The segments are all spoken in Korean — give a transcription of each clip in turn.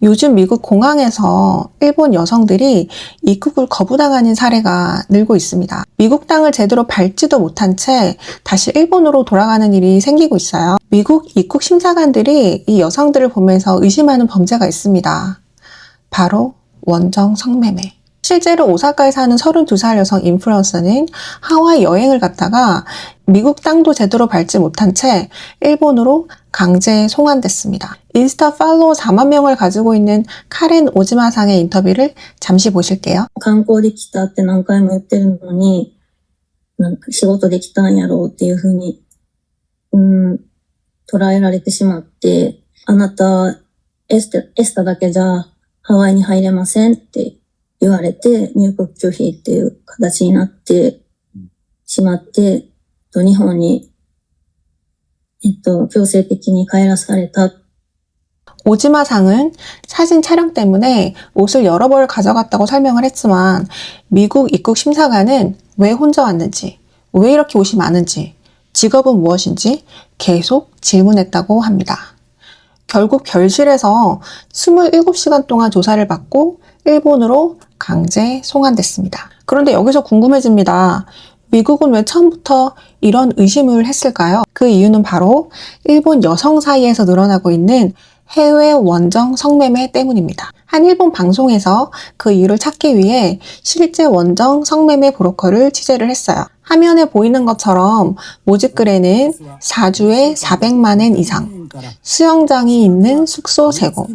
요즘 미국 공항에서 일본 여성들이 입국을 거부당하는 사례가 늘고 있습니다. 미국 땅을 제대로 밟지도 못한 채 다시 일본으로 돌아가는 일이 생기고 있어요. 미국 입국 심사관들이 이 여성들을 보면서 의심하는 범죄가 있습니다. 바로 원정 성매매. 실제로 오사카에 사는 32살 여성 인플루언서는 하와이 여행을 갔다가 미국 땅도 제대로 밟지 못한 채 일본으로 강제 송환됐습니다. 인스타 팔로워 4만 명을 가지고 있는 카렌 오즈마상의 인터뷰를 잠시 보실게요. 観光できたって何回も言ってるのに、なんか仕事できたんやろうっていうふうに、捉えられてしまって、あなたエスタだけじゃハワイに入れませんって言われて、入国拒否っていう形になってしまって、日本に、強制的に帰らされた。 오즈마상은 사진 촬영 때문에 옷을 여러 벌 가져갔다고 설명을 했지만 미국 입국 심사관은 왜 혼자 왔는지, 왜 이렇게 옷이 많은지, 직업은 무엇인지 계속 질문했다고 합니다. 결국 결실에서 27시간 동안 조사를 받고 일본으로 강제 송환됐습니다. 그런데 여기서 궁금해집니다. 미국은 왜 처음부터 이런 의심을 했을까요? 그 이유는 바로 일본 여성 사이에서 늘어나고 있는 해외 원정 성매매 때문입니다. 한 일본 방송에서 그 이유를 찾기 위해 실제 원정 성매매 브로커를 취재를 했어요. 화면에 보이는 것처럼 모집글에는 4주에 400만 엔 이상, 수영장이 있는 숙소 제공,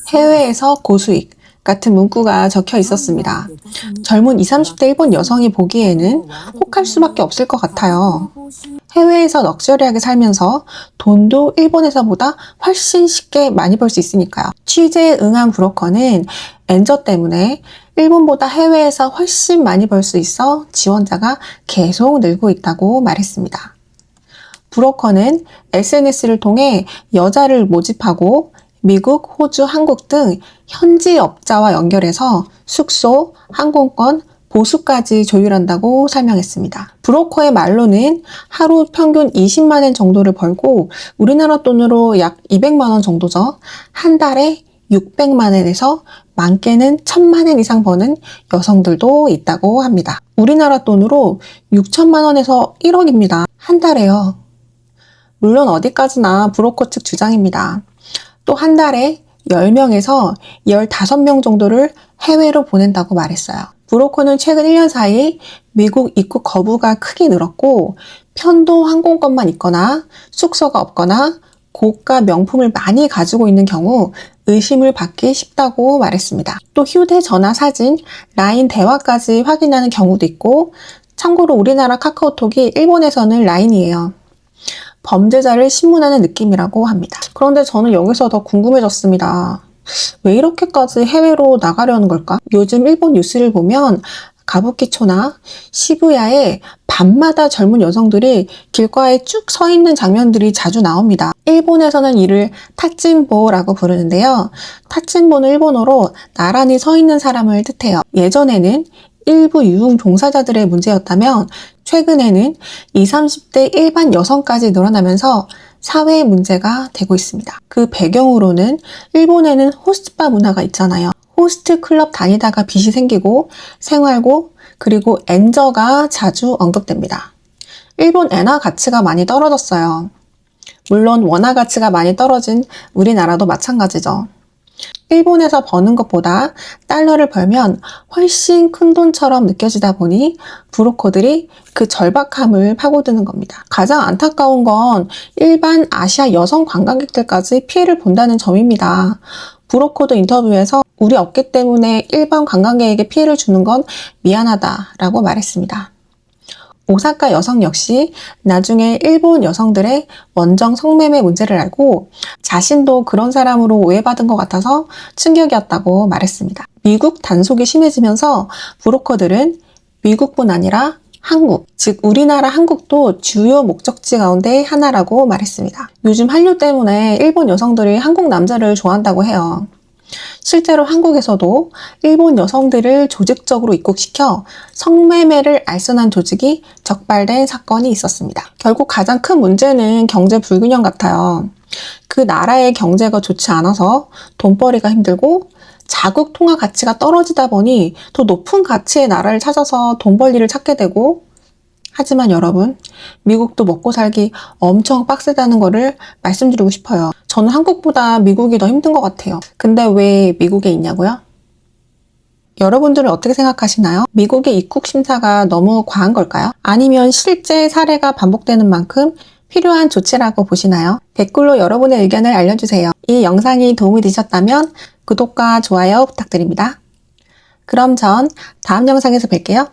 해외에서 고수익 같은 문구가 적혀 있었습니다. 젊은 20, 30대 일본 여성이 보기에는 혹할 수밖에 없을 것 같아요. 해외에서 럭셔리하게 살면서 돈도 일본에서보다 훨씬 쉽게 많이 벌 수 있으니까요. 취재에 응한 브로커는 엔저 때문에 일본보다 해외에서 훨씬 많이 벌 수 있어 지원자가 계속 늘고 있다고 말했습니다. 브로커는 SNS를 통해 여자를 모집하고 미국, 호주, 한국 등 현지 업자와 연결해서 숙소, 항공권, 보수까지 조율한다고 설명했습니다. 브로커의 말로는 하루 평균 20만 엔 정도를 벌고 우리나라 돈으로 약 200만 원 정도죠. 한 달에 600만 엔에서 많게는 1000만 엔 이상 버는 여성들도 있다고 합니다. 우리나라 돈으로 6천만 원에서 1억입니다. 한 달에요. 물론 어디까지나 브로커 측 주장입니다. 또 한 달에 10명에서 15명 정도를 해외로 보낸다고 말했어요. 브로커는 최근 1년 사이 미국 입국 거부가 크게 늘었고 편도 항공권만 있거나 숙소가 없거나 고가 명품을 많이 가지고 있는 경우 의심을 받기 쉽다고 말했습니다. 또 휴대전화 사진, 라인 대화까지 확인하는 경우도 있고 참고로 우리나라 카카오톡이 일본에서는 라인이에요. 범죄자를 신문하는 느낌이라고 합니다. 그런데 저는 여기서 더 궁금해졌습니다. 왜 이렇게까지 해외로 나가려는 걸까? 요즘 일본 뉴스를 보면 가부키초나 시부야에 밤마다 젊은 여성들이 길가에 쭉 서 있는 장면들이 자주 나옵니다. 일본에서는 이를 타찐보라고 부르는데요. 타찐보는 일본어로 나란히 서 있는 사람을 뜻해요. 예전에는 일부 유흥 종사자들의 문제였다면 최근에는 20, 30대 일반 여성까지 늘어나면서 사회의 문제가 되고 있습니다. 그 배경으로는 일본에는 호스트바 문화가 있잖아요. 호스트 클럽 다니다가 빚이 생기고 생활고 그리고 엔저가 자주 언급됩니다. 일본 엔화 가치가 많이 떨어졌어요. 물론 원화 가치가 많이 떨어진 우리나라도 마찬가지죠. 일본에서 버는 것보다 달러를 벌면 훨씬 큰 돈처럼 느껴지다 보니 브로커들이 그 절박함을 파고드는 겁니다. 가장 안타까운 건 일반 아시아 여성 관광객들까지 피해를 본다는 점입니다. 브로커도 인터뷰에서 우리 업계 때문에 일반 관광객에게 피해를 주는 건 미안하다라고 말했습니다. 오사카 여성 역시 나중에 일본 여성들의 원정 성매매 문제를 알고 자신도 그런 사람으로 오해받은 것 같아서 충격이었다고 말했습니다. 미국 단속이 심해지면서 브로커들은 미국뿐 아니라 한국, 즉 우리나라 한국도 주요 목적지 가운데 하나라고 말했습니다. 요즘 한류 때문에 일본 여성들이 한국 남자를 좋아한다고 해요. 실제로 한국에서도 일본 여성들을 조직적으로 입국시켜 성매매를 알선한 조직이 적발된 사건이 있었습니다. 결국 가장 큰 문제는 경제 불균형 같아요. 그 나라의 경제가 좋지 않아서 돈벌이가 힘들고 자국 통화 가치가 떨어지다 보니 더 높은 가치의 나라를 찾아서 돈 벌 일을 찾게 되고, 하지만 여러분, 미국도 먹고 살기 엄청 빡세다는 거를 말씀드리고 싶어요. 저는 한국보다 미국이 더 힘든 것 같아요. 근데 왜 미국에 있냐고요? 여러분들은 어떻게 생각하시나요? 미국의 입국 심사가 너무 과한 걸까요? 아니면 실제 사례가 반복되는 만큼 필요한 조치라고 보시나요? 댓글로 여러분의 의견을 알려주세요. 이 영상이 도움이 되셨다면 구독과 좋아요 부탁드립니다. 그럼 전 다음 영상에서 뵐게요.